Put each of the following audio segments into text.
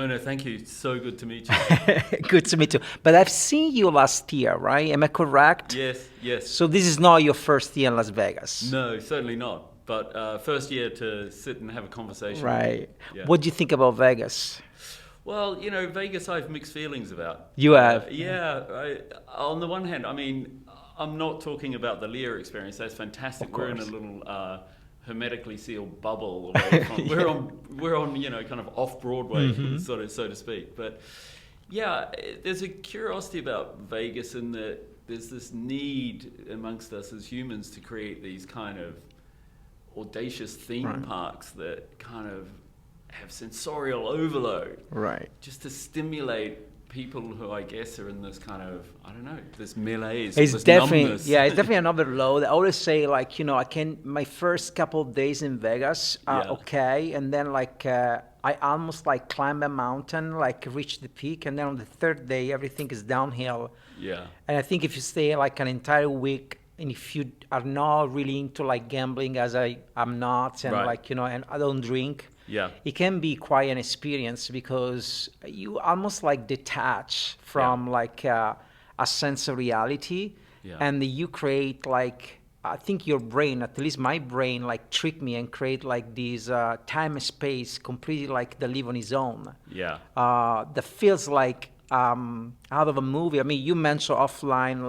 No, thank you. So good to meet you. Good to meet you. But I've seen you last year, right? Am I correct? Yes. So this is not your first year in Las Vegas. No, certainly not. But first year to sit and have a conversation. Right. Yeah. What do you think about Vegas? Well, Vegas I have mixed feelings about. You have? On the one hand, I mean, I'm not talking about the Lear experience. That's fantastic. We're in a little hermetically sealed bubble. Away from, we're on kind of off Broadway, so to speak. But yeah, there's a curiosity about Vegas in that there's this need amongst us as humans to create these kind of audacious theme parks that kind of have sensorial overload, right? Just to stimulate people who I guess are in this kind of, I don't know, this malaise, it's this definitely numbness. Yeah, it's definitely an overload. I always say my first couple of days in Vegas are okay, and then I almost climb a mountain, reach the peak, and then on the third day everything is downhill. Yeah. And I think if you stay an entire week, and if you are not really into gambling, as I'm not, and and I don't drink, it can be quite an experience because you almost detach from a sense of reality, and you create I think your brain, at least my brain, trick me and create this time and space completely they live on his own. Yeah. That feels out of a movie. I mean, you mentioned offline,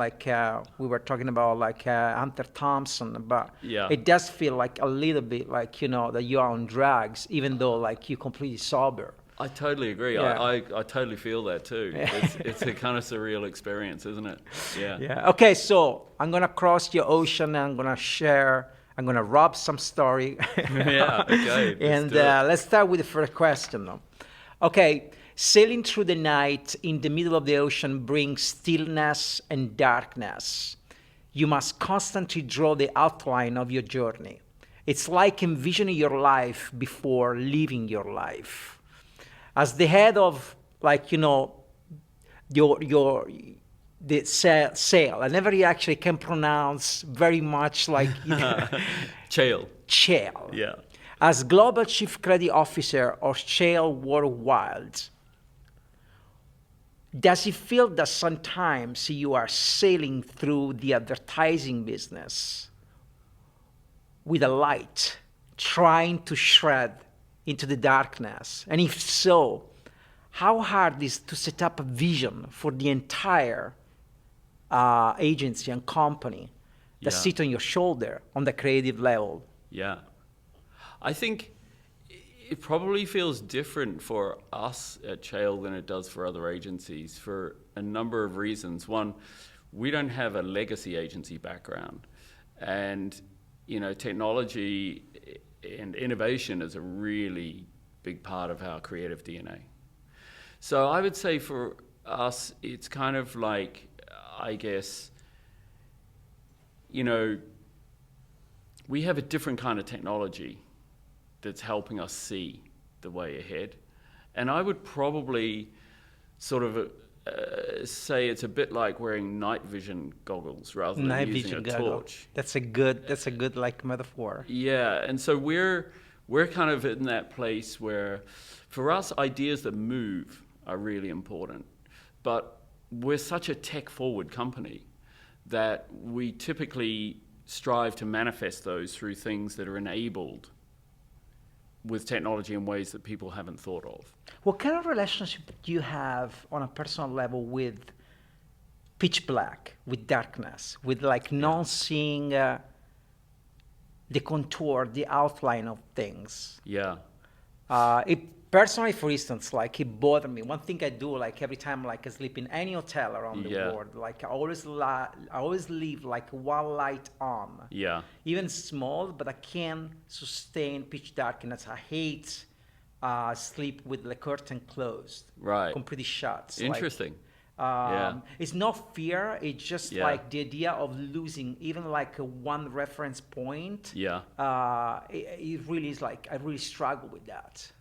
we were talking about Hunter Thompson, but it does feel a little bit that you are on drugs, even though you're completely sober. I totally agree. Yeah. I totally feel that too. It's a kind of surreal experience, isn't it? Yeah. Yeah. Okay, so I'm gonna cross your ocean and I'm gonna rob some story. Yeah. Okay. And let's start with the first question though. Okay. Sailing through the night in the middle of the ocean brings stillness and darkness. You must constantly draw the outline of your journey. It's like envisioning your life before living your life. As the head of, the sail, I never actually can pronounce very much Cheil. Cheil. Yeah. As Global Chief Credit Officer of Cheil Worldwide, does it feel that sometimes you are sailing through the advertising business with a light, trying to shred into the darkness? And if so, how hard is to set up a vision for the entire agency and company that sit on your shoulder on the creative level? Yeah. I think it probably feels different for us at Cheil than it does for other agencies for a number of reasons. One, we don't have a legacy agency background, and technology and innovation is a really big part of our creative DNA. So I would say for us, it's kind of I guess, we have a different kind of technology that's helping us see the way ahead. And I would probably sort of say it's a bit like wearing night vision goggles rather than using a torch. That's a good metaphor. Yeah, and so we're kind of in that place where for us ideas that move are really important. But we're such a tech forward company that we typically strive to manifest those through things that are enabled with technology in ways that people haven't thought of. What kind of relationship do you have on a personal level with pitch black, with darkness, with not seeing the contour, the outline of things? Yeah. Personally, for instance, it bothered me. One thing I do, every time I sleep in any hotel around the world, I always leave one light on. Yeah. Even small, but I can't sustain pitch darkness. I hate sleep with the curtain closed. Right. Completely shut. Interesting. It's not fear. It's just the idea of losing even one reference point. Yeah. It really is I really struggle with that.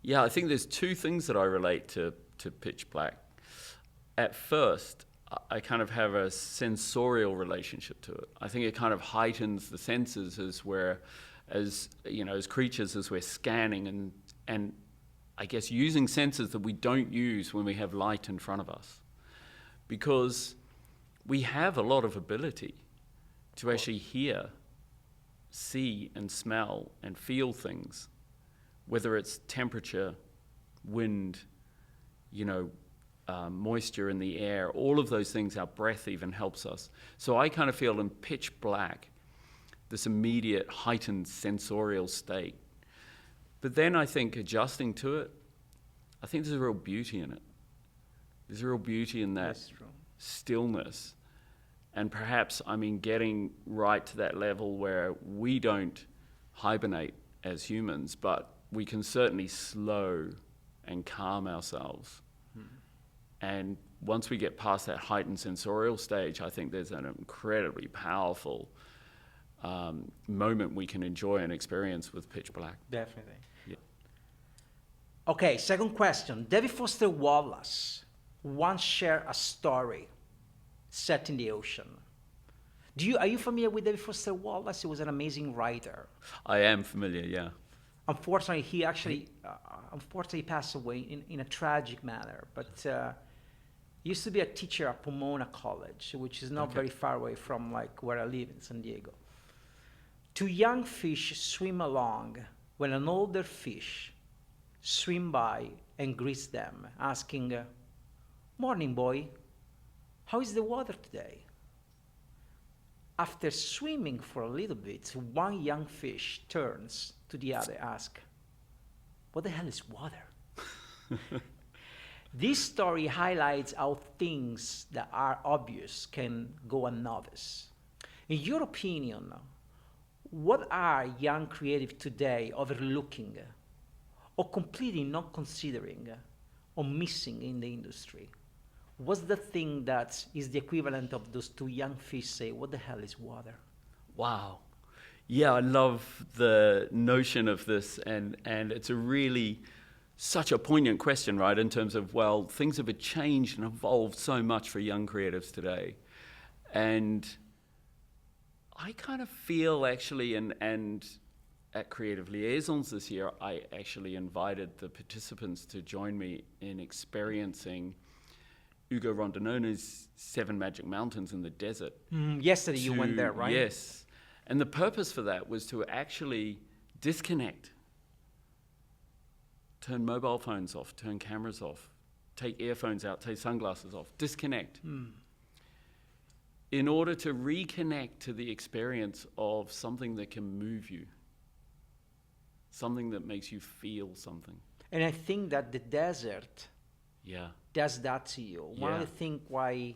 Yeah, I think there's two things that I relate to pitch black. At first, I kind of have a sensorial relationship to it. I think it kind of heightens the senses as creatures, as we're scanning and I guess, using senses that we don't use when we have light in front of us. Because we have a lot of ability to actually hear, see and smell and feel things, whether it's temperature, wind, moisture in the air, all of those things. Our breath even helps us. So I kind of feel in pitch black, this immediate heightened sensorial state. But then I think adjusting to it, I think there's a real beauty in it. There's a real beauty in that stillness. And perhaps, getting right to that level where we don't hibernate as humans, but we can certainly slow and calm ourselves. And once we get past that heightened sensorial stage, I think there's an incredibly powerful moment we can enjoy and experience with pitch black. Definitely. Yeah. Okay, second question. David Foster Wallace once shared a story set in the ocean. Are you familiar with David Foster Wallace? He was an amazing writer. I am familiar, yeah. Unfortunately, he actually passed away in a tragic manner. But he used to be a teacher at Pomona College, which is not very far away from where I live in San Diego. Two young fish swim along when an older fish swim by and greets them, asking, "Morning, boy. How is the water today?" After swimming for a little bit, one young fish turns to the other and asks, "What the hell is water?" This story highlights how things that are obvious can go unnoticed. In your opinion, what are young creatives today overlooking or completely not considering or missing in the industry? What's the thing that is the equivalent of those two young fish say, "What the hell is water?" Wow. Yeah, I love the notion of this, and it's a really such a poignant question, right, in terms of, well, things have changed and evolved so much for young creatives today. And I kind of feel actually, and at Creative Liaisons this year, I actually invited the participants to join me in experiencing Ugo Rondinone's 7 Magic Mountains in the desert. Yesterday you went there, right? Yes. And the purpose for that was to actually disconnect. Turn mobile phones off, turn cameras off, take earphones out, take sunglasses off, disconnect. In order to reconnect to the experience of something that can move you, something that makes you feel something. And I think that the desert does that to you. One of the things why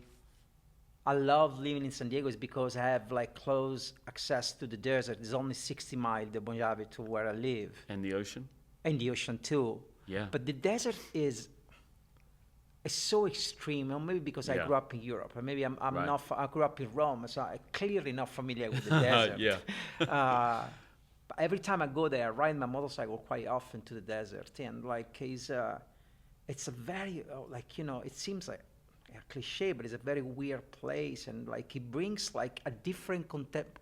I love living in San Diego is because I have close access to the desert. It's only 60 miles, the Mojave, to where I live. And the ocean? And the ocean too. Yeah. But the desert is so extreme, or maybe because I grew up in Europe, or maybe I grew up in Rome, so I'm clearly not familiar with the desert. But every time I go there, I ride my motorcycle quite often to the desert, and it's a very it seems like a cliche, but it's a very weird place, and it brings a different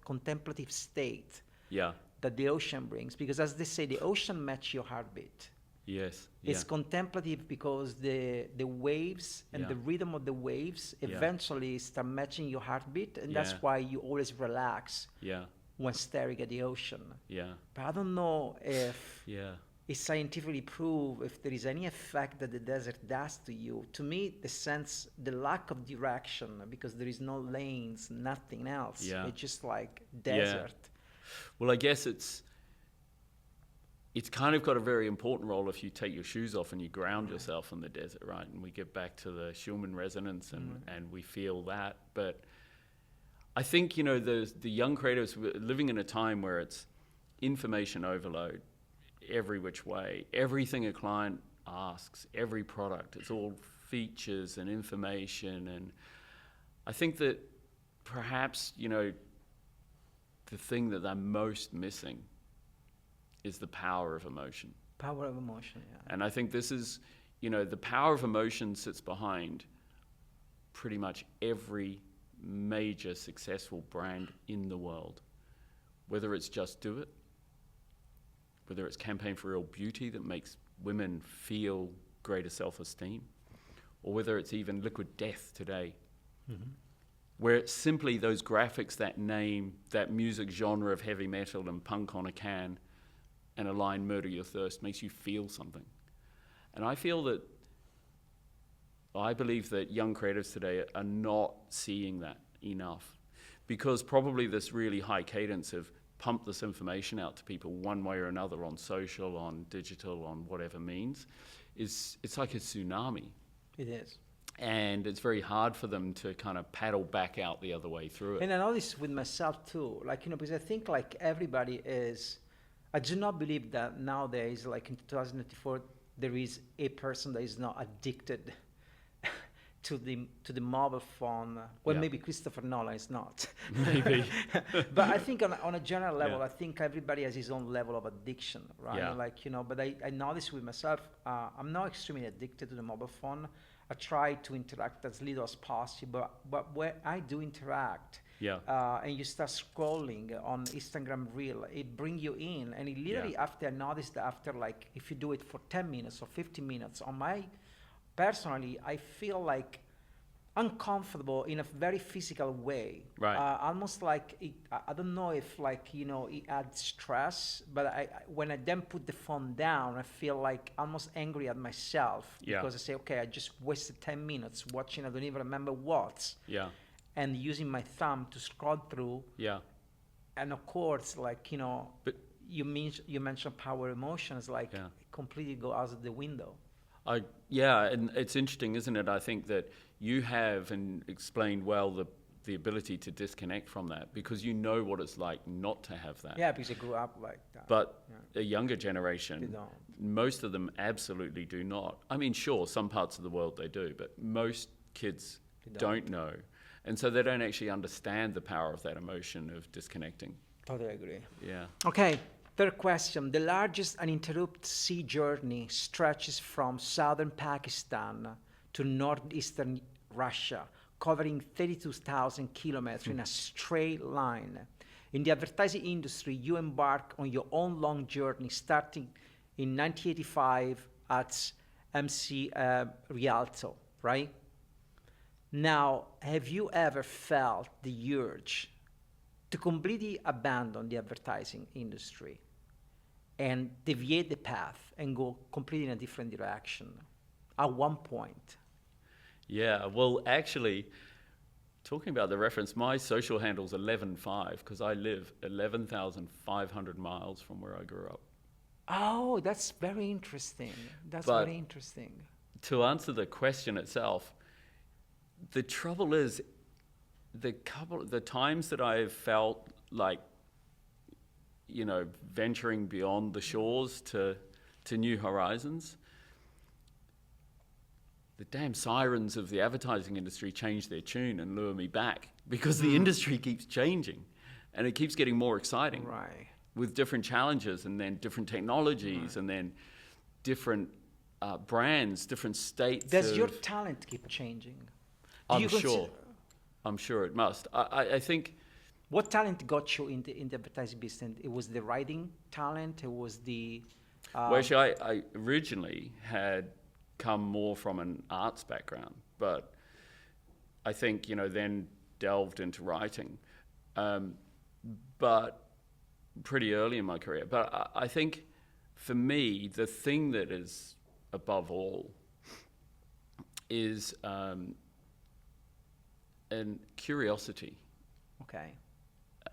contemplative state. Yeah. That the ocean brings, because as they say, the ocean matches your heartbeat. Yes. It's contemplative because the waves and the rhythm of the waves eventually start matching your heartbeat, and that's why you always relax when staring at the ocean. Yeah. But I don't know if it's scientifically proved if there is any effect that the desert does to you. To me, the lack of direction, because there is no lanes, nothing else. Yeah. It's just desert. Yeah. Well, I guess it's kind of got a very important role if you take your shoes off and you ground yourself in the desert, right? And we get back to the Schumann resonance and we feel that. But I think, the young creatives living in a time where it's information overload every which way. Everything a client asks, every product, it's all features and information. And I think that perhaps, the thing that they're most missing is the power of emotion. Power of emotion, yeah. And I think this is, the power of emotion sits behind pretty much every major successful brand in the world. Whether it's Just Do It, whether it's Campaign for Real Beauty that makes women feel greater self-esteem, or whether it's even Liquid Death today, where it's simply those graphics that name that music genre of heavy metal and punk on a can and a line "Murder Your Thirst" makes you feel something. And I believe that young creatives today are not seeing that enough, because probably this really high cadence of pump this information out to people one way or another on social, on digital, on whatever means, it's like a tsunami. It is. And it's very hard for them to kind of paddle back out the other way through it. And I know this with myself too, like, because I think like everybody is, I do not believe that nowadays, like in 2024, there is a person that is not addicted to the mobile phone. Well, maybe Christopher Nolan is not. Maybe. But I think on a general level, I think everybody has his own level of addiction, right? Yeah. Like, but I know this with myself. I'm not extremely addicted to the mobile phone. I try to interact as little as possible, but where I do interact, and you start scrolling on Instagram Reel, it brings you in, and it literally, after I noticed that after, like, if you do it for 10 minutes or 15 minutes, personally, I feel like uncomfortable in a very physical way. Right. Almost like, I don't know if, like, it adds stress, but when I then put the phone down, I feel like almost angry at myself, because I say, okay, I just wasted 10 minutes watching, I don't even remember what. Yeah. And using my thumb to scroll through. Yeah. And of course, like, but you mentioned power emotions, like, completely go out of the window. And it's interesting, isn't it? I think that you have and explained well the ability to disconnect from that, because you know what it's like not to have that. Yeah, because I grew up like that. But a younger generation, they don't. Most of them absolutely do not. I mean, sure, some parts of the world they do, but most kids don't know. And so they don't actually understand the power of that emotion of disconnecting. Totally agree. Yeah. Okay. Third question. The largest uninterrupted sea journey stretches from southern Pakistan to northeastern Russia, covering 32,000 kilometers in a straight line. In the advertising industry, you embark on your own long journey starting in 1985 at MC Rialto, right? Now, have you ever felt the urge to completely abandon the advertising industry and deviate the path and go completely in a different direction at one point? Yeah, well, actually, talking about the reference, my social handle's 11.5 because I live 11,500 miles from where I grew up. Oh, that's very interesting. Very interesting. To answer the question itself, the trouble is, the times that I've felt like, venturing beyond the shores to new horizons, the damn sirens of the advertising industry change their tune and lure me back, because the industry keeps changing and it keeps getting more exciting, right, with different challenges and then different technologies, and then different brands, different states. Does your talent keep changing? I'm sure it must. I think. What talent got you in the advertising business? It was the writing talent. It was the. Well, actually, I originally had come more from an arts background, but I think then delved into writing, but pretty early in my career. But I think for me, the thing that is above all is and curiosity. Okay.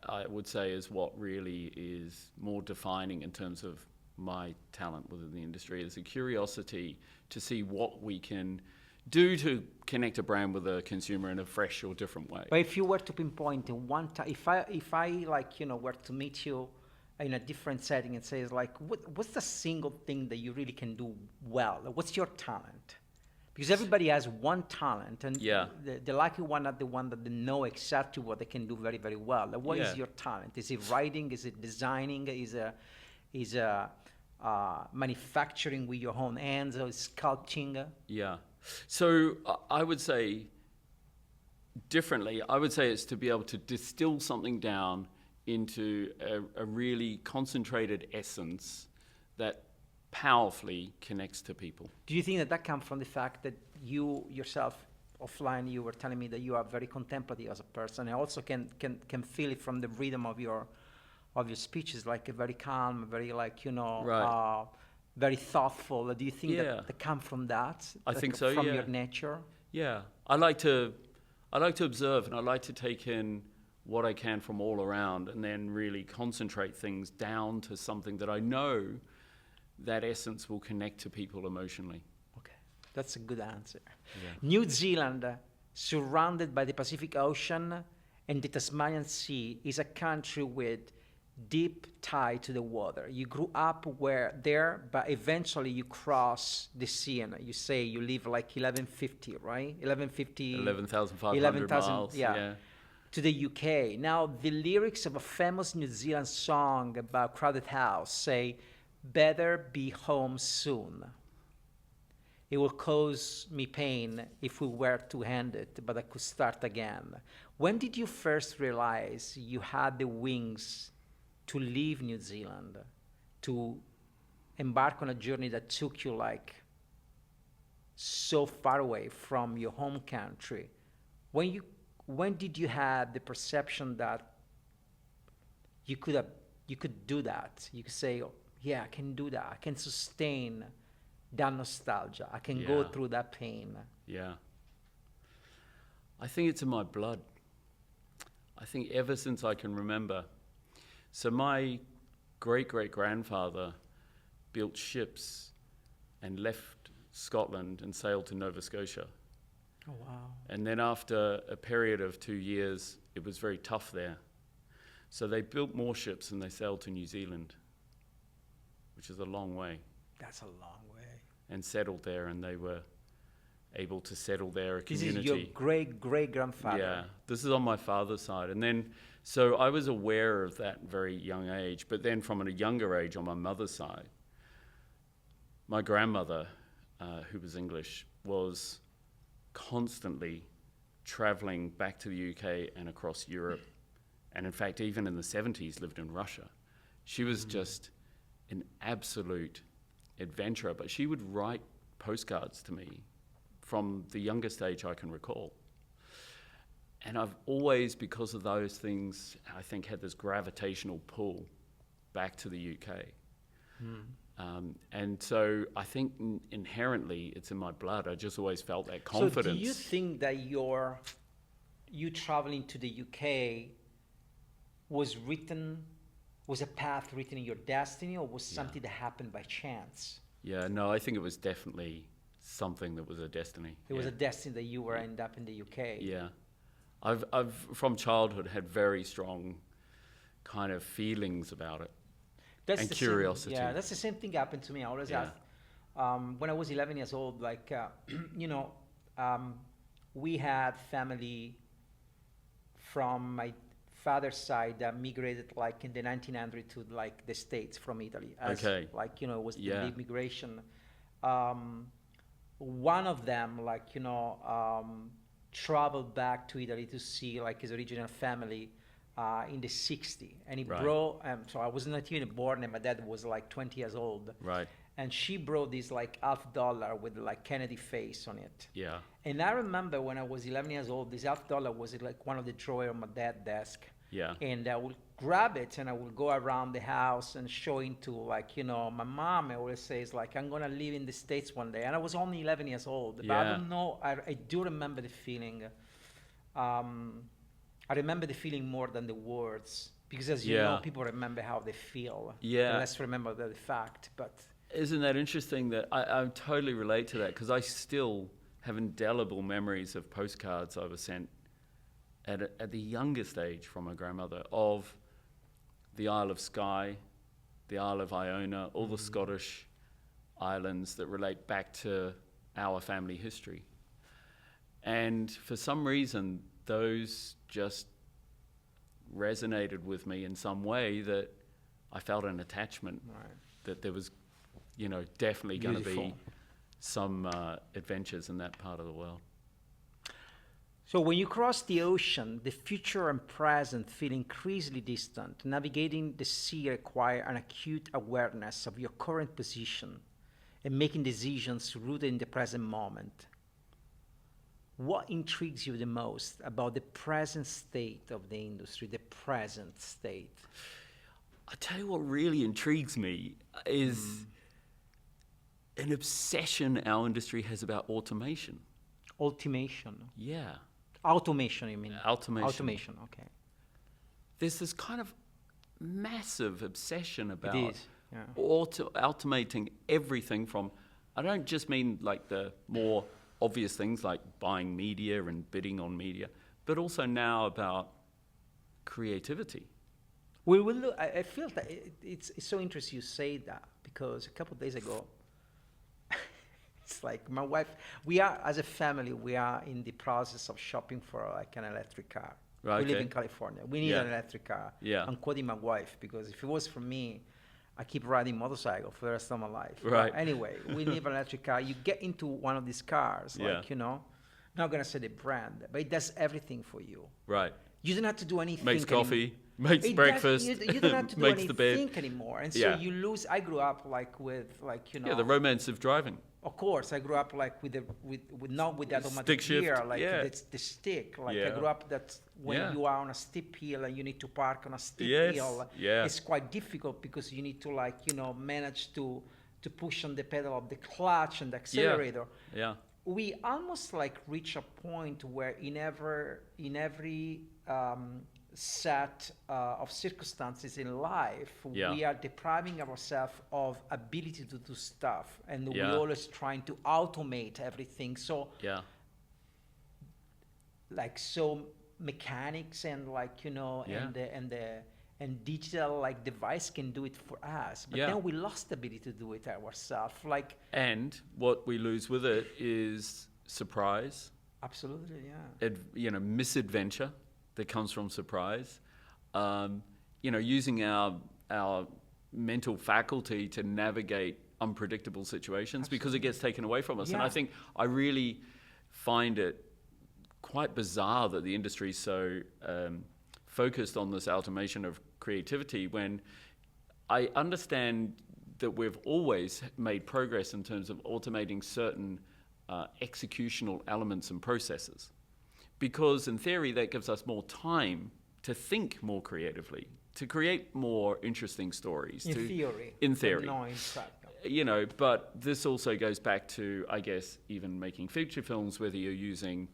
I would say is what really is more defining in terms of my talent within the industry, is a curiosity to see what we can do to connect a brand with a consumer in a fresh or different way. But if you were to pinpoint one time, if I were to meet you in a different setting and say, what's the single thing that you really can do well? What's your talent? Because everybody has one talent, and the lucky one are the one that they know exactly what they can do very, very well. What is your talent? Is it writing? Is it designing? Is it manufacturing with your own hands, or sculpting? Yeah. So I would say differently. I would say it's to be able to distill something down into a really concentrated essence that powerfully connects to people. Do you think that comes from the fact that you yourself, offline, you were telling me that you are very contemplative as a person, and also can feel it from the rhythm of your speeches, like a very calm, very like, very thoughtful. Do you think that come from that? I think so, from your nature? Yeah. I like to observe, and I like to take in what I can from all around, and then really concentrate things down to something that I know that essence will connect to people emotionally. Okay, that's a good answer. Yeah. New Zealand, surrounded by the Pacific Ocean and the Tasmanian Sea, is a country with deep tie to the water. You grew up there, but eventually you cross the sea, and you say you live like 11,500, right? 11,500 miles. Yeah. To the UK. Now, the lyrics of a famous New Zealand song about crowded house say, "Better be home soon. It will cause me pain if we were to end it, but I could start again." When did you first realize you had the wings to leave New Zealand, to embark on a journey that took you like so far away from your home country? When did you have the perception that you could do that? You could say, oh, yeah, I can do that. I can sustain that nostalgia. I can go through that pain. Yeah. I think it's in my blood. I think ever since I can remember. So my great-great-grandfather built ships and left Scotland and sailed to Nova Scotia. Oh, wow. And then after a period of 2 years, it was very tough there. So they built more ships and they sailed to New Zealand, which is a long way. That's a long way. And settled there, and they were able to settle there, a community. This is your great-great-grandfather. Yeah, this is on my father's side. And then, so I was aware of that very young age, but then from a younger age on my mother's side, my grandmother, who was English, was constantly traveling back to the UK and across Europe. And in fact, even in the 70s, lived in Russia. She was just an absolute adventurer, but she would write postcards to me from the youngest age I can recall. And I've always, because of those things, I think had this gravitational pull back to the UK. And so I think inherently it's in my blood. I just always felt that confidence. So do you think that you traveling to the UK was a path written in your destiny, or was something that happened by chance? Yeah, no, I think it was definitely something that was a destiny. It was a destiny that you were end up in the UK. Yeah. I've from childhood had very strong kind of feelings about it. And curiosity. That's the same thing happened to me. I always asked, when I was 11 years old, like, we had family from my father's side that migrated like in the 1900s to like the States from Italy. Like, it was the big migration. One of them, like, traveled back to Italy to see like his original family in the 60s, and he brought, so I was not even born, and my dad was like 20 years old. Right. And she brought this like $50 with like Kennedy face on it. Yeah. And I remember when I was 11 years old, this $50 was like one of the drawers on my dad's desk. Yeah. And I would grab it and I would go around the house and show it to like, my mom always says like, I'm going to live in the States one day. And I was only 11 years old. But I don't know, I do remember the feeling. I remember the feeling more than the words. Because as you know, people remember how they feel. Yeah. Let's remember the fact. But isn't that interesting that I totally relate to that, because I still have indelible memories of postcards I was sent at the youngest age from my grandmother of the Isle of Skye, the Isle of Iona, all the Scottish islands that relate back to our family history. And for some reason, those just resonated with me in some way that I felt an attachment, that there was, definitely going to be some adventures in that part of the world. So when you cross the ocean, the future and present feel increasingly distant. Navigating the sea requires an acute awareness of your current position and making decisions rooted in the present moment. What intrigues you the most about the present state of the industry, the present state? I tell you what really intrigues me is an obsession our industry has about automation. Automation? Yeah. Automation, you mean? Automation. Automation, okay. There's this kind of massive obsession about automating everything from, I don't just mean like the more obvious things like buying media and bidding on media, but also now about creativity. We will look, I feel that it's so interesting you say that, because a couple of days ago, it's like my wife, we are, as a family, we are in the process of shopping for like an electric car. Right, we live in California. We need an electric car. Yeah. I'm quoting my wife, because if it was for me, I keep riding motorcycle for the rest of my life. Right. But anyway, we need an electric car. You get into one of these cars, like, you know, not going to say the brand, but it does everything for you. Right. You don't have to do anything. Makes coffee, makes breakfast, you don't have to do makes the bed. anything anymore. And so you lose, I grew up like with, like, you know. Yeah, the romance of driving. Of course, I grew up like with not with the automatic gear, like the stick. Like I grew up that when you are on a steep hill and you need to park on a steep hill, it's quite difficult, because you need to, like, you know, manage to push on the pedal of the clutch and the accelerator. Yeah. We almost like reach a point where in every set of circumstances in life, we are depriving ourselves of ability to do stuff, and we always trying to automate everything. So like, so mechanics and, like, you know, and digital, like, device can do it for us, but then we lost the ability to do it ourselves. Like, and what we lose with it is surprise. Absolutely, yeah. You know, misadventure that comes from surprise. You know, using our mental faculty to navigate unpredictable situations, because it gets taken away from us. And I think I really find it quite bizarre that the industry is so focused on this automation of creativity, when I understand that we've always made progress in terms of automating certain executional elements and processes, because in theory that gives us more time to think more creatively, to create more interesting stories. In theory. No, in fact. You know, but this also goes back to, I guess, even making feature films, whether you're using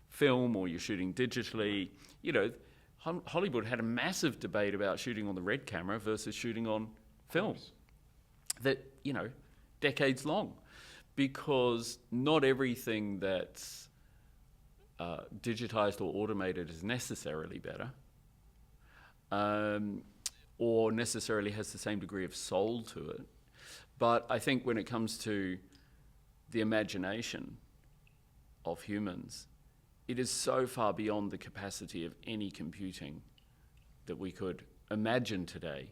film or you're shooting digitally. You know, Hollywood had a massive debate about shooting on the red camera versus shooting on film. That, you know, decades long, because not everything that's digitized or automated is necessarily better, or necessarily has the same degree of soul to it. But I think when it comes to the imagination of humans, it is so far beyond the capacity of any computing that we could imagine today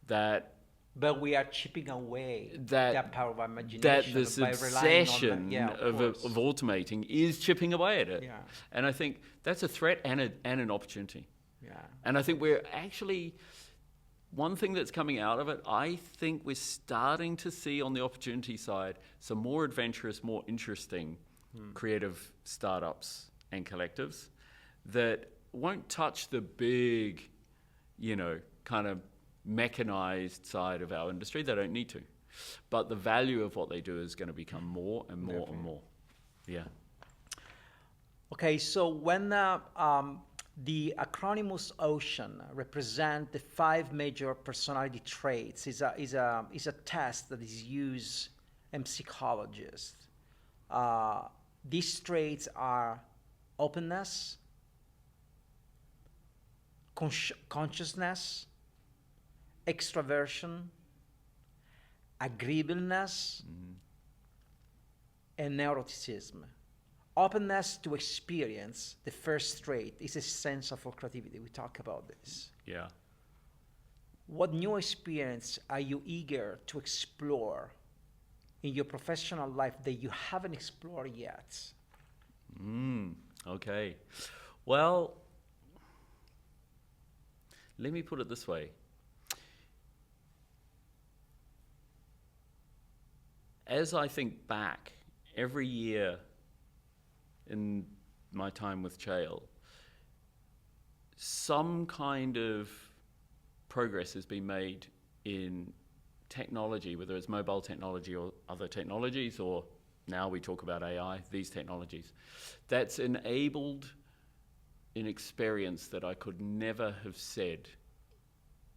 that. But we are chipping away that power of imagination. That this obsession of automating is chipping away at it. Yeah. And I think that's a threat and an opportunity. Yeah. And I think we're actually, one thing that's coming out of it, I think we're starting to see on the opportunity side some more adventurous, more interesting creative startups and collectives that won't touch the big, you know, kind of mechanized side of our industry. They don't need to. But the value of what they do is going to become more and more and more. Yeah. Okay, so when the acronymous OCEAN represent the 5 major personality traits, is a test that is used in psychologists. These traits are openness, consciousness, extraversion, agreeableness, and neuroticism. Openness to experience, the first trait, is essential for creativity. We talk about this. Yeah. What new experience are you eager to explore in your professional life that you haven't explored yet? Okay. Well, let me put it this way. As I think back, every year in my time with Cheil, some kind of progress has been made in technology, whether it's mobile technology or other technologies, or now we talk about AI, these technologies, that's enabled an experience that I could never have said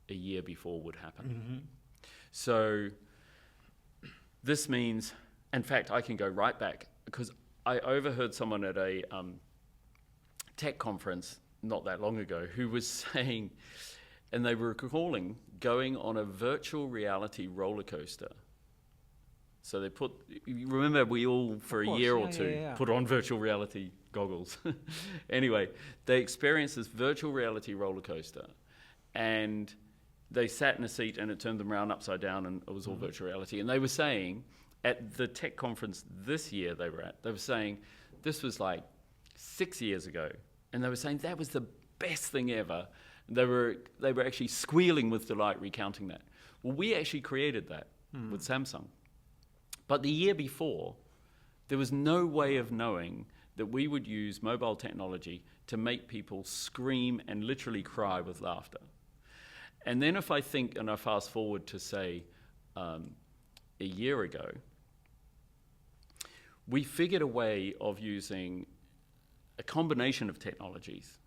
a year before would happen. Mm-hmm. So this means, in fact, I can go right back, because I overheard someone at a tech conference not that long ago who was saying, and they were recalling going on a virtual reality roller coaster. So they remember we all for a year or two put on virtual reality goggles. Anyway, they experienced this virtual reality roller coaster, and they sat in a seat and it turned them around upside down, and it was all virtual reality. And they were saying, at the tech conference this year they were saying, this was like 6 years ago, and they were saying that was the best thing ever. They were actually squealing with delight recounting that. Well, we actually created that with Samsung. But the year before, there was no way of knowing that we would use mobile technology to make people scream and literally cry with laughter. And then if I think, and I fast forward to say a year ago, we figured a way of using a combination of technologies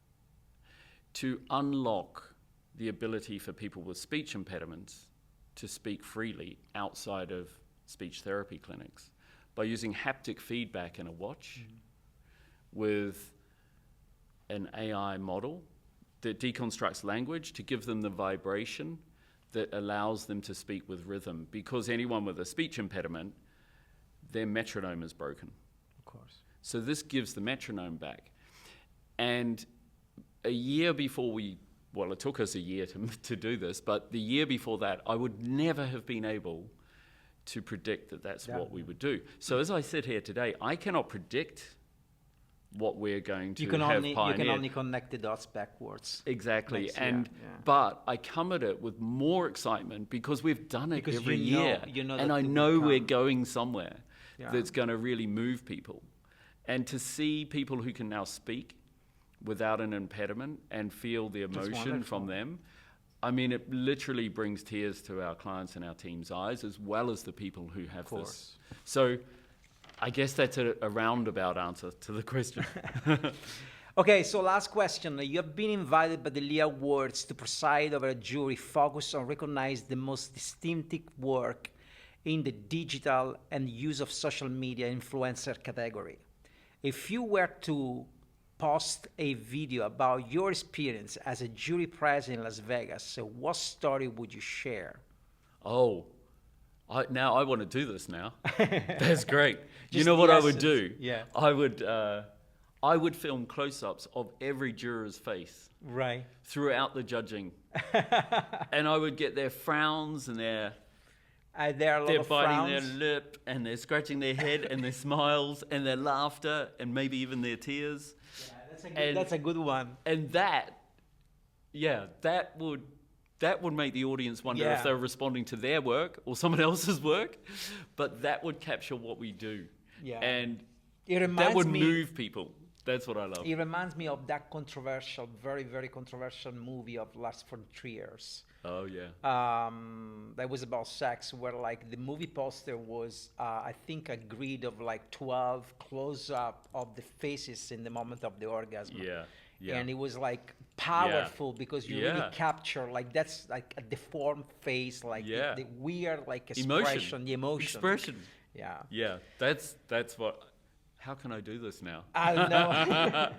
to unlock the ability for people with speech impediments to speak freely outside of speech therapy clinics by using haptic feedback in a watch with an AI model that deconstructs language to give them the vibration that allows them to speak with rhythm. Because anyone with a speech impediment, their metronome is broken. Of course. So this gives the metronome back. And a year before it took us a year to do this, but the year before that, I would never have been able to predict that that's what we would do. So as I sit here today, I cannot predict what we're going to have pioneered. You can only connect the dots backwards. Exactly. But I come at it with more excitement because we've done it every year. And I know we're going somewhere that's going to really move people. And to see people who can now speak without an impediment and feel the emotion from them, I mean, it literally brings tears to our clients and our team's eyes, as well as the people who have this. So I guess that's a roundabout answer to the question. Okay, so last question. You have been invited by the Lee Awards to preside over a jury focused on recognize the most distinctive work in the digital and use of social media influencer category. If you were to post a video about your experience as a jury president in Las Vegas, what story would you share? Oh, now I want to do this now. That's great. You know what I would do? Yeah. I would film close-ups of every juror's face. Right. Throughout the judging. And I would get their frowns and they're biting their lip, and they're scratching their head, and their smiles, and their laughter, and maybe even their tears. Yeah, that's a good one. And that would make the audience wonder if they're responding to their work or someone else's work. But that would capture what we do. Yeah. And that would move people. That's what I love. It reminds me of that controversial, very, very controversial movie of Lars von Trier's. Oh, yeah. That was about sex, where like the movie poster was, I think, a grid of like 12 close-up of the faces in the moment of the orgasm. Yeah. Yeah. And it was like powerful because you really capture, like, that's like a deformed face, like the weird like expression, the emotion. Expression. Yeah. Yeah. That's what... How can I do this now? I don't know.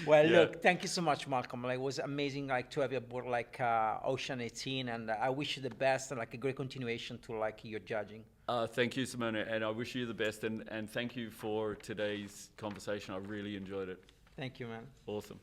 Well, look, thank you so much, Malcolm. Like, it was amazing, like, to have you aboard, like, Ocean 18, and I wish you the best and like a great continuation to like your judging. Thank you, Simone, and I wish you the best, and thank you for today's conversation. I really enjoyed it. Thank you, man. Awesome.